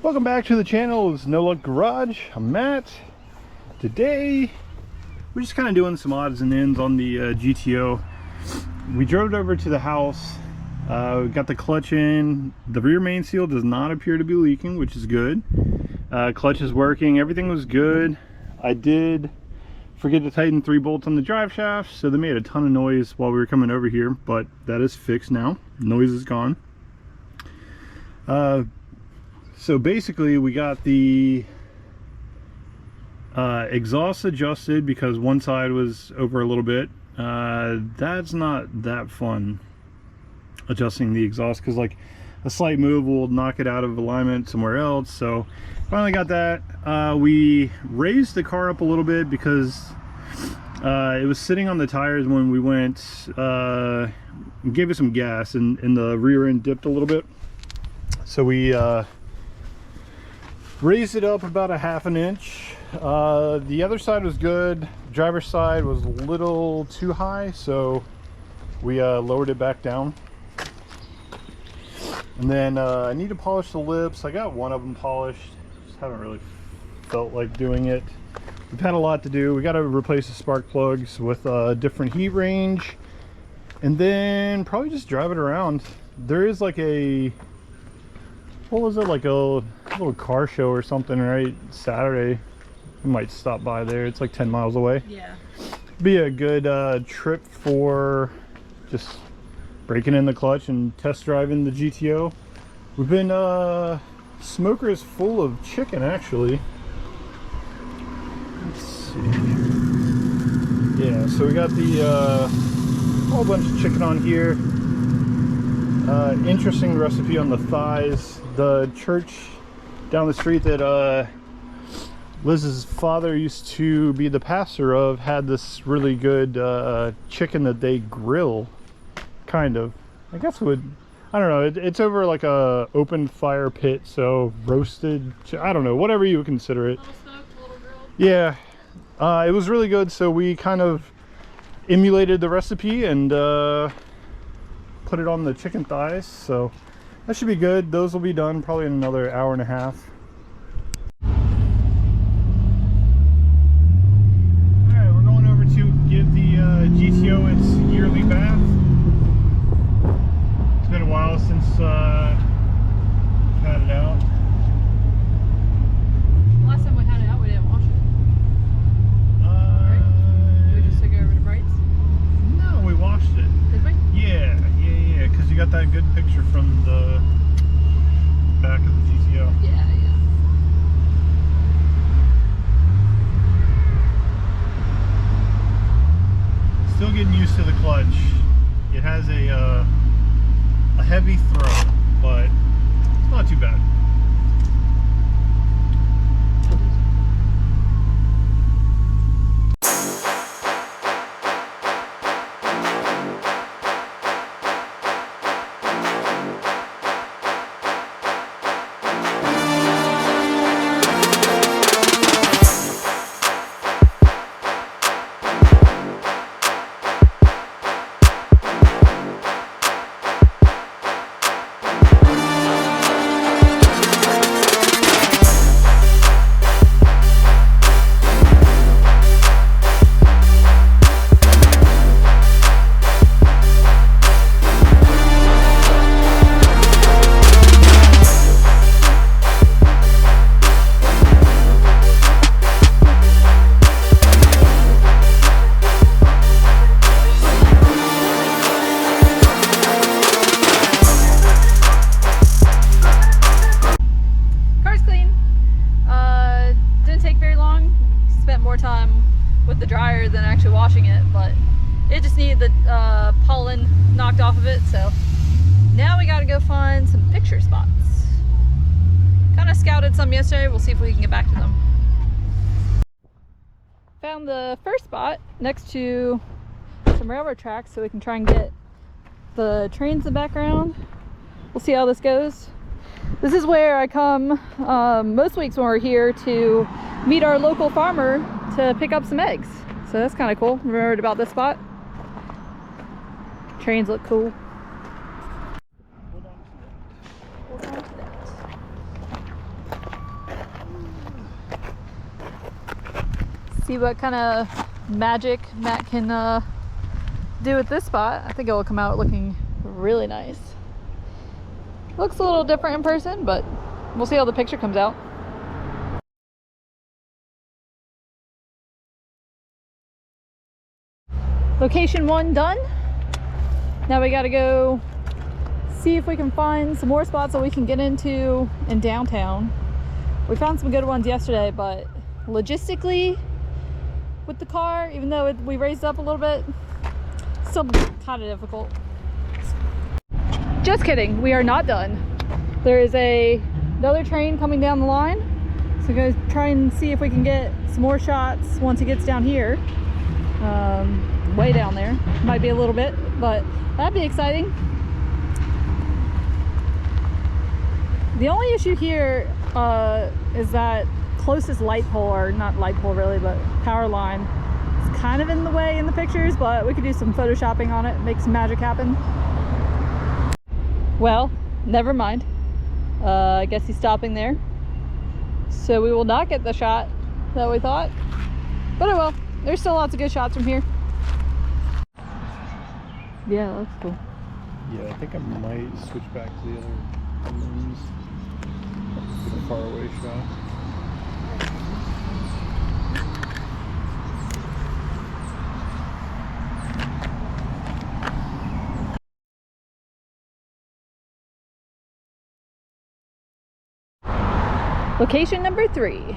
Welcome back to the channel. It's No Luck Garage. I'm Matt. Today we're just kind of doing some odds and ends on the GTO. We drove it over to the house, got the clutch in. The rear main seal does not appear to be leaking, which is good. Clutch is working, everything was good. I did forget to tighten 3 bolts on the drive shaft, so they made a ton of noise while we were coming over here, but that is fixed now. Noise is gone. So basically we got the exhaust adjusted because one side was over a little bit. That's not that fun, adjusting the exhaust, because like a slight move will knock it out of alignment somewhere else. So finally got that. We raised the car up a little bit because it was sitting on the tires when we went, gave it some gas, and the rear end dipped a little bit. So we raised it up about a ½ inch. The other side was good. Driver's side was a little too high, so we lowered it back down. And then I need to polish the lips. I got one of them polished, just haven't really felt like doing it. We've had a lot to do. We got to replace the spark plugs with a different heat range, and then probably just drive it around. There is like a, what was it, like a little car show or something, right? Saturday. We might stop by there. It's like 10 miles away. Yeah. Be a good trip for just breaking in the clutch and test driving the GTO. We've been, smoker is full of chicken actually. Let's see. Yeah, so we got the whole bunch of chicken on here. Interesting recipe on the thighs. The church down the street that Liz's father used to be the pastor of had this really good chicken that they grill, kind of. I guess would, I don't know, it's over like a open fire pit, so roasted, I don't know, whatever you would consider it. Little smoked, little grilled. Yeah, it was really good, so we kind of emulated the recipe and put it on the chicken thighs, so that should be good. Those will be done probably in another hour and a half. Alright, we're going over to give the GTO its yearly bath. It's been a while since we've had it out. Last time we had it out, we didn't wash it. Right? We just took it over to Bright's? No, we washed it. Did we? Yeah, because you got that good picture from the back of the GTO. Yeah. Still getting used to the clutch. It has a heavy throw, but it's not too bad. With the dryer than actually washing it, but it just needed the pollen knocked off of it, so now we gotta go find some picture spots. Kind of scouted some yesterday, we'll see if we can get back to them. Found the first spot next to some railroad tracks so we can try and get the trains in the background. We'll see how this goes. This is where I come most weeks when we're here to meet our local farmer to pick up some eggs. So that's kind of cool. Remembered about this spot. Trains look cool. Hold on to that. see what kind of magic Matt can do with this spot. I think it will come out looking really nice. Looks a little different in person, but we'll see how the picture comes out. Location 1 done. Now we gotta go see if we can find some more spots that we can get into in downtown. We found some good ones yesterday, but logistically with the car, even though we raised up a little bit, still kind of difficult. Just kidding, we are not done. There is another train coming down the line, so we're gonna try and see if we can get some more shots once it gets down here. Way down there, might be a little bit, but that'd be exciting. The only issue here is that closest light pole, or not light pole really, but power line, is kind of in the way in the pictures, but we could do some photoshopping on it, make some magic happen. Well, never mind. I guess he's stopping there, so we will not get the shot that we thought, but it will. There's still lots of good shots from here. Yeah, that's cool. Yeah, I think I might switch back to the other lens. Get a far away shot. Location number 3.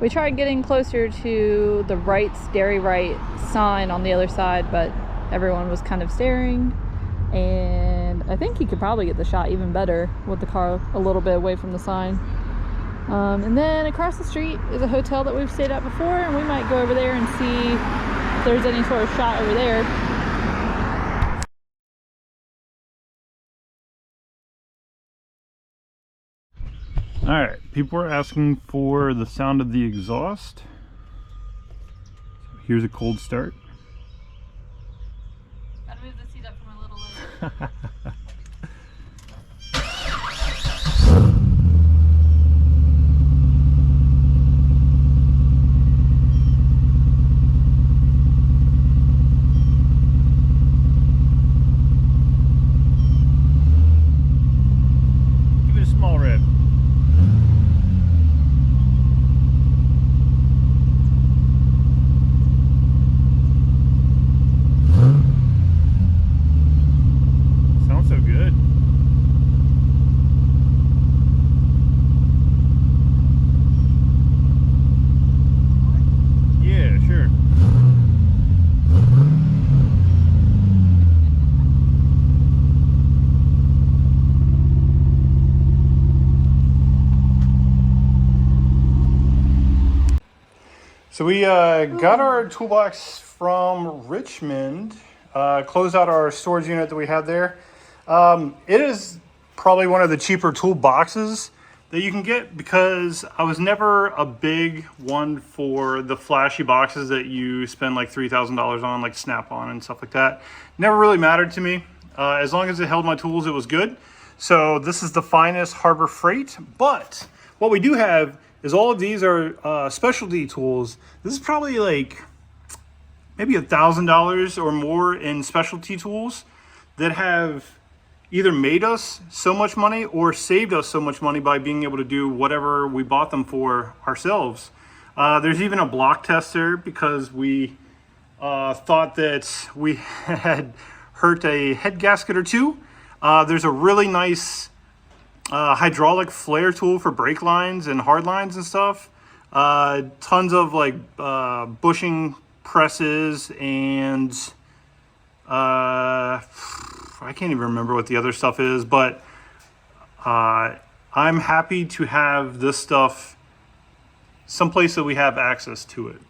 We tried getting closer to the Wright's Dairy Right sign on the other side, but everyone was kind of staring, and I think you could probably get the shot even better with the car a little bit away from the sign. And then across the street is a hotel that we've stayed at before, and we might go over there and see if there's any sort of shot over there. Alright, people are asking for the sound of the exhaust. Here's a cold start. Gotta move the seat up from a little lower. Give it a small rev. Sounds so good. Yeah, sure. So we got our toolbox from Richmond, closed out our storage unit that we had there. It is probably one of the cheaper toolboxes that you can get, because I was never a big one for the flashy boxes that you spend like $3,000 on, like Snap-on and stuff like that. Never really mattered to me. As long as it held my tools, it was good. So this is the finest Harbor Freight, but what we do have is all of these are specialty tools. This is probably like maybe $1,000 or more in specialty tools that have either made us so much money or saved us so much money by being able to do whatever we bought them for ourselves. There's even a block tester, because we thought that we had hurt a head gasket or two. There's a really nice hydraulic flare tool for brake lines and hard lines and stuff. Tons of like bushing presses and I can't even remember what the other stuff is, but I'm happy to have this stuff someplace that we have access to it.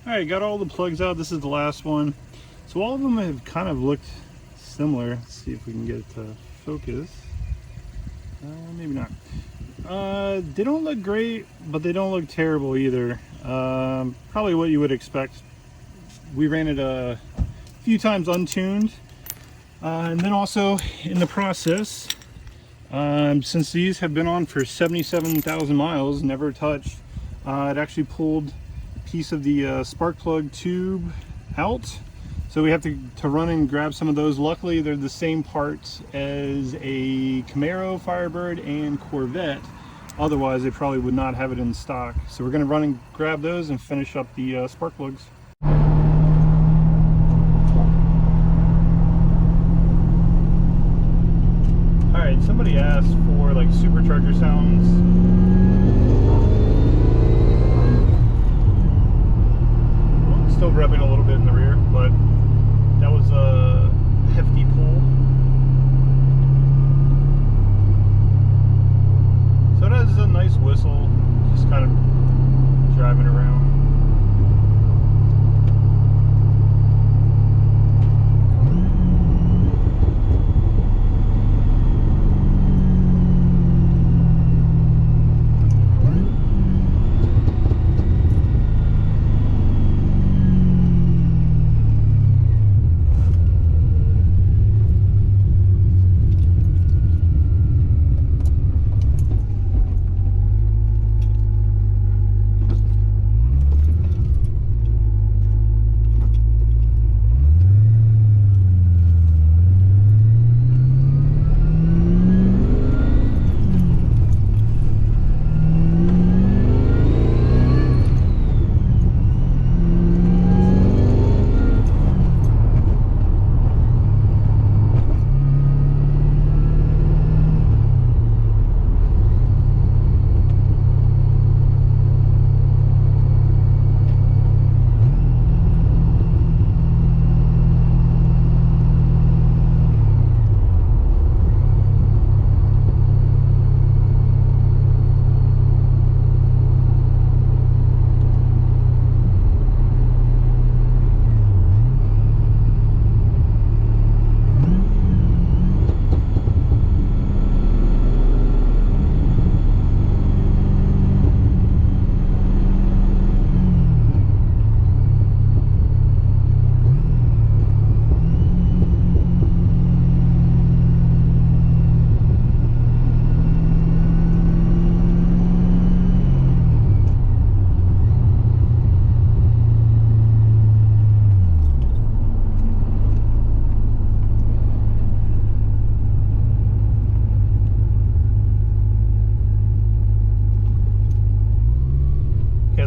All right, got all the plugs out. This is the last one. So all of them have kind of looked similar. Let's see if we can get it to focus. Maybe not. They don't look great, but they don't look terrible either. Probably what you would expect. We ran it a few times untuned, and then also in the process, since these have been on for 77,000 miles, never touched, It actually pulled a piece of the spark plug tube out. So we have to run and grab some of those. Luckily, they're the same parts as a Camaro, Firebird, and Corvette. Otherwise, they probably would not have it in stock. So we're going to run and grab those and finish up the spark plugs. All right, somebody asked for like supercharger sounds. Well, still rubbing a little bit in the rear, but that was a hefty pull. So it has a nice whistle, just kind of driving around.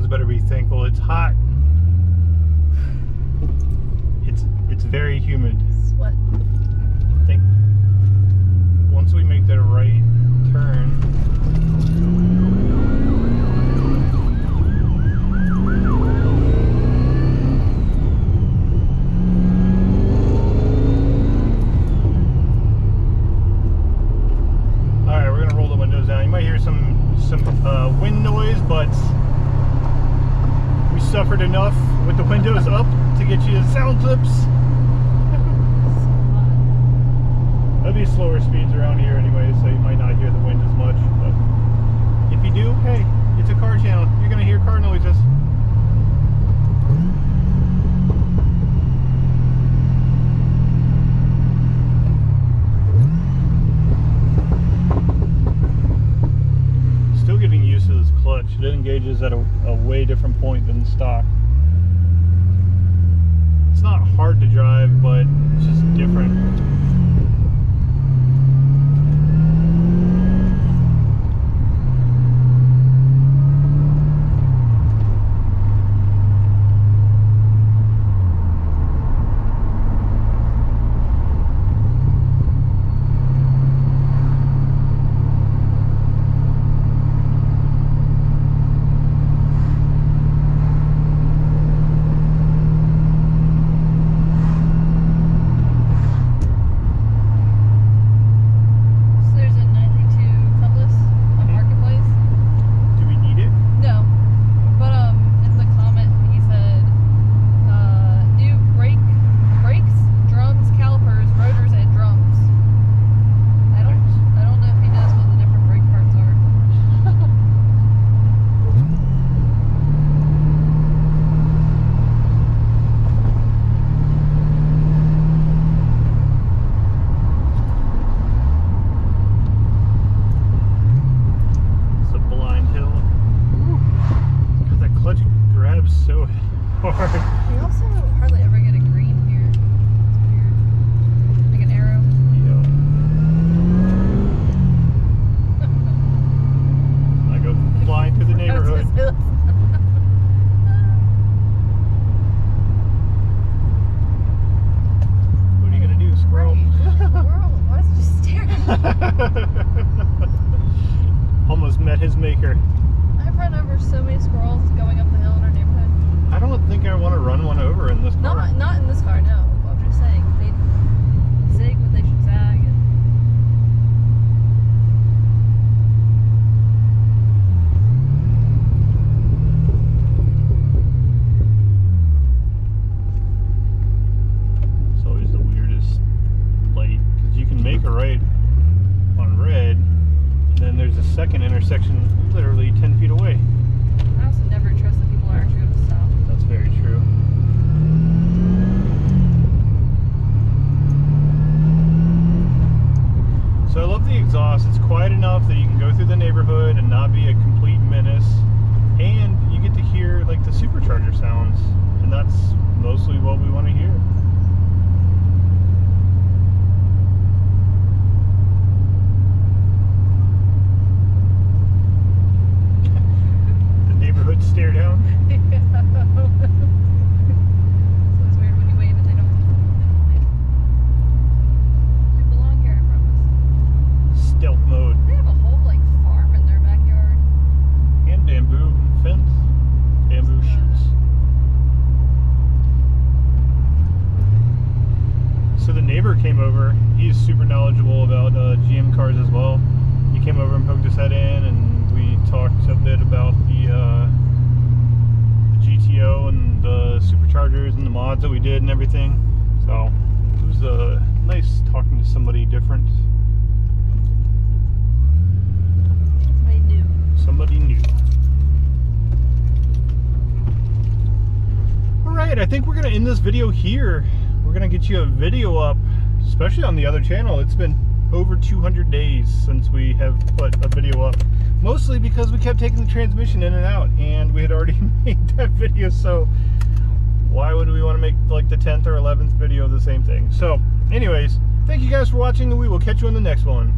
Better be thankful. It's hot. It's very humid. Sweat. I think once we make that right turn, all right, we're gonna roll the windows down. You might hear some wind noise, but we suffered enough with the windows up to get you the sound clips. There'll be slower speeds around here anyway, so you might not hear the wind as much. But if you do, hey, it's a car channel. You're gonna hear car noises. Still getting used to this clutch. It engages at a way different point than stock. It's not hard to drive, but it's just different. hard. We also hardly ever get a green here. It's weird. Like an arrow. Yeah. I go flying through the neighborhood. What are you gonna do, squirrel? Why is it just staring? Almost met his maker. I've run over so many squirrels going up the hill in our neighborhood. I don't think I want to run one over in this car. Not in this car, no. I'm just saying they zig when they should zag. It's always the weirdest light because you can make a right on red, and then there's a second intersection literally 10 feet away. I also never trust that people are actually going to stop. That's very true. So I love the exhaust. It's quiet enough that you can go through the neighborhood and not be a complete menace. And you get to hear like the supercharger sounds. And that's mostly what we want to hear. The neighborhood stare down. It's weird when you wave and they don't wave. We belong here, I promise. Stealth mode. They have a whole like farm in their backyard. And bamboo fence. Bamboo shoots. So the neighbor came over. He's super knowledgeable about GM cars as well. He came over and poked his head in, and we talked a bit about the GTO and the superchargers and the mods that we did and everything. So it was nice talking to somebody different. Somebody new. Somebody new. Alright, I think we're going to end this video here. We're going to get you a video up, especially on the other channel. It's been over 200 days since we have put a video up. Mostly because we kept taking the transmission in and out, and we had already made that video, so why would we want to make like the 10th or 11th video of the same thing? So anyways, thank you guys for watching, and we will catch you on the next one.